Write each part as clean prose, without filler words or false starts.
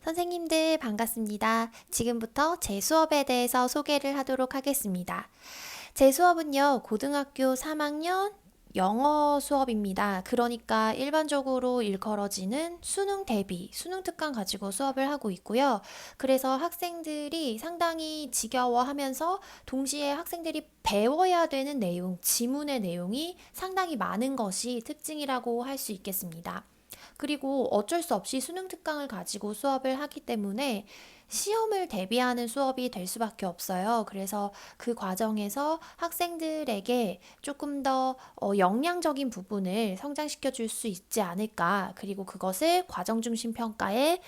선생님들 반갑습니다. 지금부터 제 수업에 대해서 소개를 하도록 하겠습니다. 제 수업은요, 고등학교 3학년 영어 수업입니다. 그러니까 일반적으로 일컬어지는 수능 대비, 수능 특강 가지고 수업을 하고 있고요. 그래서 학생들이 상당히 지겨워하면서 동시에 학생들이 배워야 되는 내용, 지문의 내용이 상당히 많은 것이 특징이라고 할 수 있겠습니다. 그리고 어쩔 수 없이 수능 특강을 가지고 수업을 하기 때문에 시험을 대비하는 수업이 될 수밖에 없어요. 그래서 그 과정에서 학생들에게 조금 더 역량적인 부분을 성장시켜 줄 수 있지 않을까. 그리고 그것을 과정 중심 평가에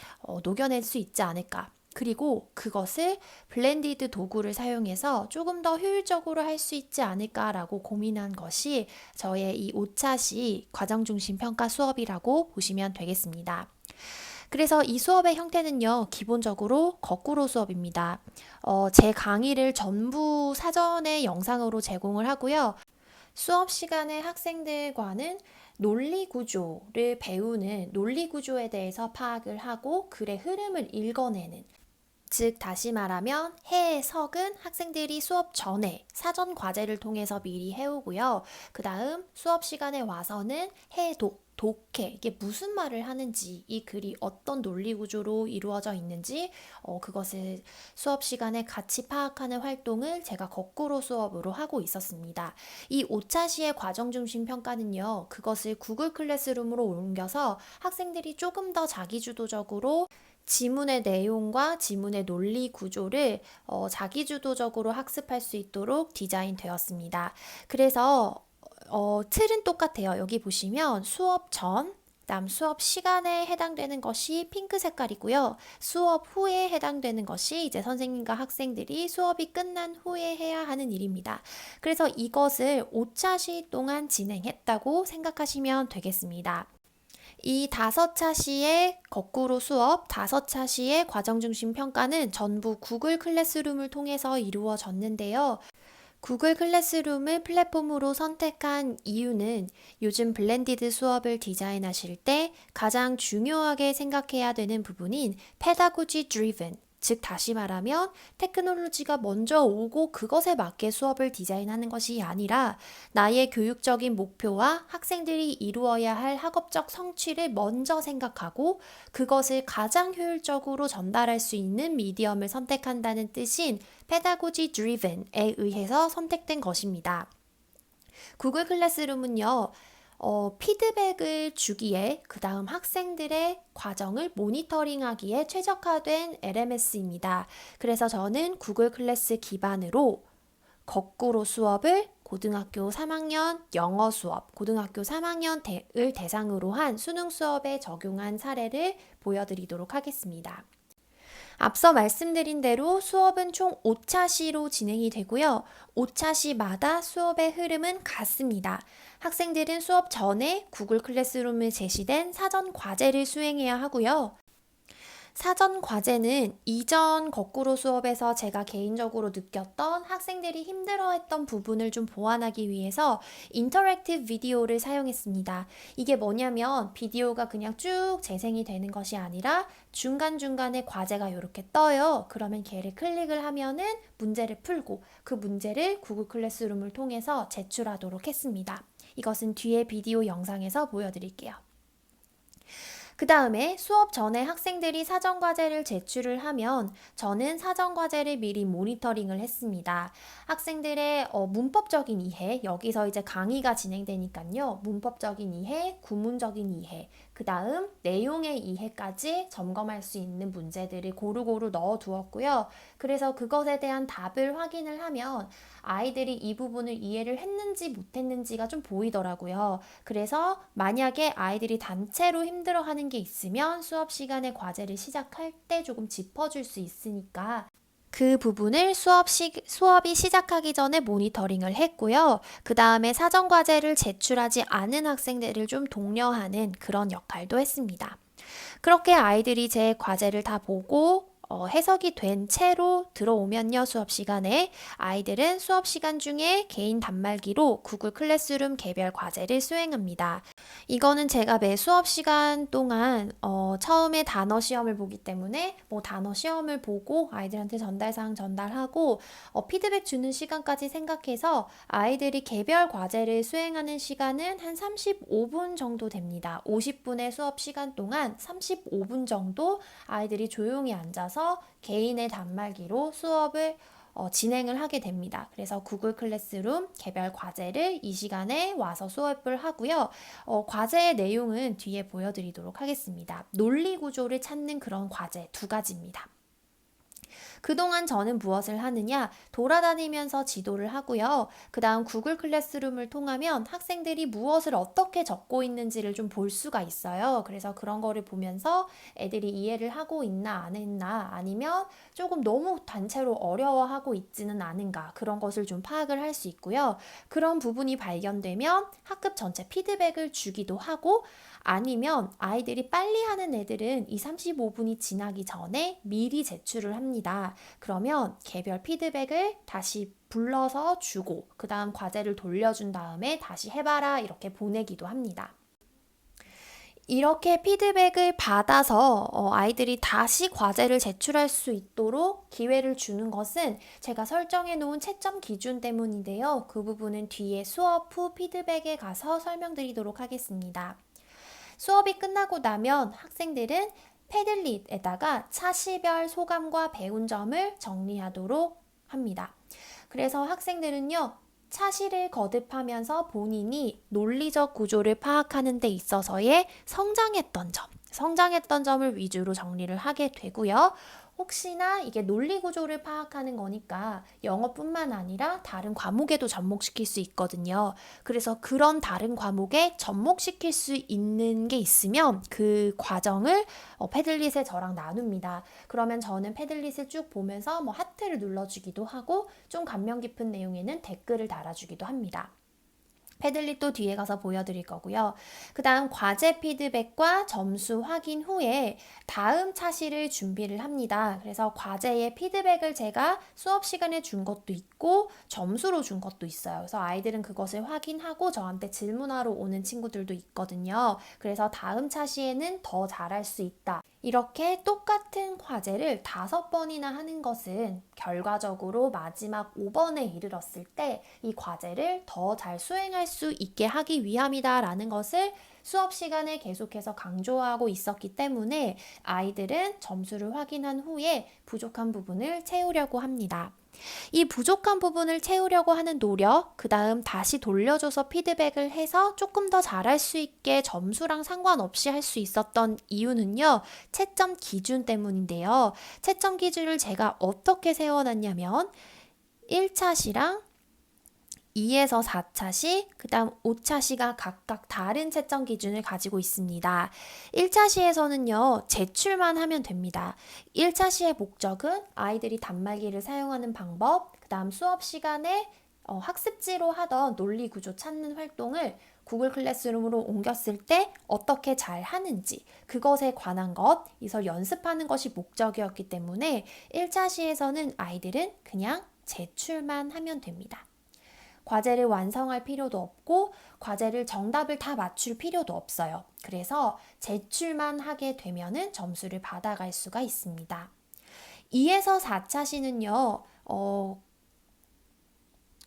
녹여낼 수 있지 않을까. 그리고 그것을 블렌디드 도구를 사용해서 조금 더 효율적으로 할 수 있지 않을까라고 고민한 것이 저의 이 5차시 과정 중심 평가 수업이라고 보시면 되겠습니다. 그래서 이 수업의 형태는요, 기본적으로 거꾸로 수업입니다. 제 강의를 전부 사전에 영상으로 제공을 하고요. 수업 시간에 학생들과는 논리 구조를 배우는 논리 구조에 대해서 파악을 하고 글의 흐름을 읽어내는, 즉 다시 말하면 해석은 학생들이 수업 전에 사전 과제를 통해서 미리 해오고요. 그 다음 수업 시간에 와서는 해독, 독해, 이게 무슨 말을 하는지, 이 글이 어떤 논리 구조로 이루어져 있는지 그것을 수업 시간에 같이 파악하는 활동을 제가 거꾸로 수업으로 하고 있었습니다. 이 5차시의 과정 중심 평가는요, 그것을 구글 클래스룸으로 옮겨서 학생들이 조금 더 자기주도적으로 지문의 내용과 지문의 논리 구조를 자기주도적으로 학습할 수 있도록 디자인되었습니다. 그래서 틀은 똑같아요. 여기 보시면 수업 전, 그다음 수업 시간에 해당되는 것이 핑크 색깔이고요. 수업 후에 해당되는 것이 이제 선생님과 학생들이 수업이 끝난 후에 해야 하는 일입니다. 그래서 이것을 5차시 동안 진행했다고 생각하시면 되겠습니다. 이 5차시의 거꾸로 수업, 5차시의 과정 중심 평가는 전부 구글 클래스룸을 통해서 이루어졌는데요. 구글 클래스룸을 플랫폼으로 선택한 이유는 요즘 블렌디드 수업을 디자인하실 때 가장 중요하게 생각해야 되는 부분인 pedagogy driven, 즉 다시 말하면 테크놀로지가 먼저 오고 그것에 맞게 수업을 디자인하는 것이 아니라 나의 교육적인 목표와 학생들이 이루어야 할 학업적 성취를 먼저 생각하고 그것을 가장 효율적으로 전달할 수 있는 미디엄을 선택한다는 뜻인 pedagogy driven에 의해서 선택된 것입니다. 구글 클래스룸은요, 피드백을 주기에, 그 다음 학생들의 과정을 모니터링하기에 최적화된 LMS입니다. 그래서 저는 구글 클래스 기반으로 거꾸로 수업을 고등학교 3학년 영어 수업, 고등학교 3학년을 대상으로 한 수능 수업에 적용한 사례를 보여드리도록 하겠습니다. 앞서 말씀드린 대로 수업은 총 5차시로 진행이 되고요. 5차시마다 수업의 흐름은 같습니다. 학생들은 수업 전에 구글 클래스룸에 제시된 사전 과제를 수행해야 하고요. 사전 과제는 이전 거꾸로 수업에서 제가 개인적으로 느꼈던 학생들이 힘들어했던 부분을 좀 보완하기 위해서 인터랙티브 비디오를 사용했습니다. 이게 뭐냐면 비디오가 그냥 쭉 재생이 되는 것이 아니라 중간중간에 과제가 이렇게 떠요. 그러면 걔를 클릭을 하면은 문제를 풀고 그 문제를 구글 클래스룸을 통해서 제출하도록 했습니다. 이것은 뒤에 비디오 영상에서 보여드릴게요. 그 다음에 수업 전에 학생들이 사전과제를 제출을 하면 저는 사전과제를 미리 모니터링을 했습니다. 학생들의 문법적인 이해, 여기서 이제 강의가 진행되니까요. 문법적인 이해, 구문적인 이해, 그 다음 내용의 이해까지 점검할 수 있는 문제들을 고루고루 넣어 두었고요. 그래서 그것에 대한 답을 확인을 하면 아이들이 이 부분을 이해를 했는지 못했는지가 좀 보이더라고요. 그래서 만약에 아이들이 단체로 힘들어하는 게 있으면 수업 시간에 과제를 시작할 때 조금 짚어줄 수 있으니까 그 부분을 수업이 시작하기 전에 모니터링을 했고요. 그 다음에 사전 과제를 제출하지 않은 학생들을 좀 독려하는 그런 역할도 했습니다. 그렇게 아이들이 제 과제를 다 보고 해석이 된 채로 들어오면요, 수업 시간에 아이들은 수업 시간 중에 개인 단말기로 구글 클래스룸 개별 과제를 수행합니다. 이거는 제가 매 수업 시간 동안 처음에 단어 시험을 보기 때문에 뭐 단어 시험을 보고 아이들한테 전달사항 전달하고 피드백 주는 시간까지 생각해서 아이들이 개별 과제를 수행하는 시간은 한 35분 정도 됩니다. 50분의 수업 시간 동안 35분 정도 아이들이 조용히 앉아서 개인의 단말기로 수업을 진행을 하게 됩니다. 그래서 구글 클래스룸 개별 과제를 이 시간에 와서 수업을 하고요. 과제의 내용은 뒤에 보여드리도록 하겠습니다. 논리 구조를 찾는 그런 과제 두 가지입니다. 그동안 저는 무엇을 하느냐? 돌아다니면서 지도를 하고요. 그 다음 구글 클래스룸을 통하면 학생들이 무엇을 어떻게 적고 있는지를 좀 볼 수가 있어요. 그래서 그런 거를 보면서 애들이 이해를 하고 있나 안 했나 아니면 조금 너무 단체로 어려워하고 있지는 않은가 그런 것을 좀 파악을 할 수 있고요. 그런 부분이 발견되면 학급 전체 피드백을 주기도 하고 아니면 아이들이 빨리 하는 애들은 이 35분이 지나기 전에 미리 제출을 합니다. 그러면 개별 피드백을 다시 불러서 주고 그 다음 과제를 돌려준 다음에 다시 해봐라 이렇게 보내기도 합니다. 이렇게 피드백을 받아서 아이들이 다시 과제를 제출할 수 있도록 기회를 주는 것은 제가 설정해 놓은 채점 기준 때문인데요. 그 부분은 뒤에 수업 후 피드백에 가서 설명드리도록 하겠습니다. 수업이 끝나고 나면 학생들은 패들릿에다가 차시별 소감과 배운 점을 정리하도록 합니다. 그래서 학생들은요, 차시를 거듭하면서 본인이 논리적 구조를 파악하는 데 있어서의 성장했던 점을 위주로 정리를 하게 되고요. 혹시나 이게 논리 구조를 파악하는 거니까 영어뿐만 아니라 다른 과목에도 접목시킬 수 있거든요. 그래서 그런 다른 과목에 접목시킬 수 있는 게 있으면 그 과정을 패들릿에 저랑 나눕니다. 그러면 저는 패들릿을 쭉 보면서 뭐 하트를 눌러주기도 하고 좀 감명 깊은 내용에는 댓글을 달아주기도 합니다. 패들릿도 뒤에 가서 보여드릴 거고요. 그 다음 과제 피드백과 점수 확인 후에 다음 차시를 준비를 합니다. 그래서 과제의 피드백을 제가 수업 시간에 준 것도 있고 점수로 준 것도 있어요. 그래서 아이들은 그것을 확인하고 저한테 질문하러 오는 친구들도 있거든요. 그래서 다음 차시에는 더 잘할 수 있다. 이렇게 똑같은 과제를 5번이나 하는 것은 결과적으로 마지막 5번에 이르렀을 때 이 과제를 더 잘 수행할 수 있게 하기 위함이다라는 것을 수업 시간에 계속해서 강조하고 있었기 때문에 아이들은 점수를 확인한 후에 부족한 부분을 채우려고 합니다. 이 부족한 부분을 채우려고 하는 노력, 그 다음 다시 돌려줘서 피드백을 해서 조금 더 잘할 수 있게 점수랑 상관없이 할 수 있었던 이유는요, 채점 기준 때문인데요. 채점 기준을 제가 어떻게 세워놨냐면 1차시랑 2에서 4차시, 그 다음 5차시가 각각 다른 채점 기준을 가지고 있습니다. 1차시에서는요, 제출만 하면 됩니다. 1차시의 목적은 아이들이 단말기를 사용하는 방법, 그 다음 수업 시간에 학습지로 하던 논리 구조 찾는 활동을 구글 클래스룸으로 옮겼을 때 어떻게 잘 하는지 그것에 관한 것, 이걸 연습하는 것이 목적이었기 때문에 1차시에서는 아이들은 그냥 제출만 하면 됩니다. 과제를 완성할 필요도 없고 과제를 정답을 다 맞출 필요도 없어요. 그래서 제출만 하게 되면은 점수를 받아갈 수가 있습니다. 2에서 4차시는요.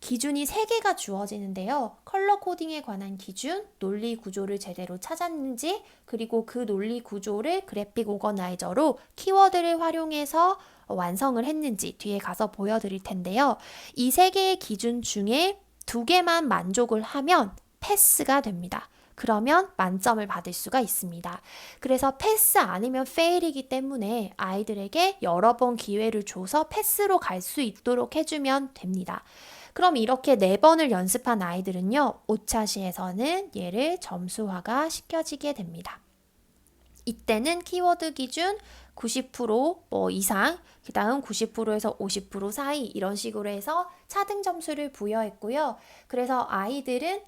기준이 3개가 주어지는데요. 컬러 코딩에 관한 기준, 논리 구조를 제대로 찾았는지, 그리고 그 논리 구조를 그래픽 오거나이저로 키워드를 활용해서 완성을 했는지 뒤에 가서 보여드릴 텐데요. 이 3개의 기준 중에 2개만 만족을 하면 패스가 됩니다. 그러면 만점을 받을 수가 있습니다. 그래서 패스 아니면 페일이기 때문에 아이들에게 여러 번 기회를 줘서 패스로 갈 수 있도록 해주면 됩니다. 그럼 이렇게 4번을 연습한 아이들은요, 5차시에서는 얘를 점수화가 시켜지게 됩니다. 이때는 키워드 기준 90% 이상, 그 다음 90%에서 50% 사이 이런 식으로 해서 차등 점수를 부여했고요. 그래서 아이들은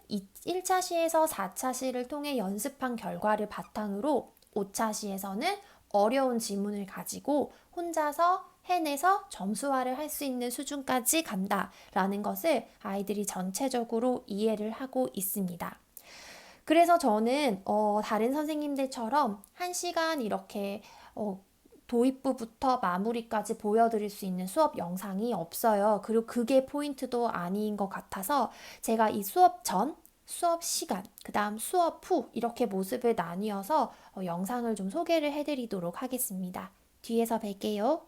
1차시에서 4차시를 통해 연습한 결과를 바탕으로 5차시에서는 어려운 지문을 가지고 혼자서 해내서 점수화를 할 수 있는 수준까지 간다라는 것을 아이들이 전체적으로 이해를 하고 있습니다. 그래서 저는 다른 선생님들처럼 1시간 이렇게 도입부부터 마무리까지 보여드릴 수 있는 수업 영상이 없어요. 그리고 그게 포인트도 아닌 것 같아서 제가 이 수업 전, 수업 시간, 그 다음 수업 후 이렇게 모습을 나뉘어서 영상을 좀 소개를 해드리도록 하겠습니다. 뒤에서 뵐게요.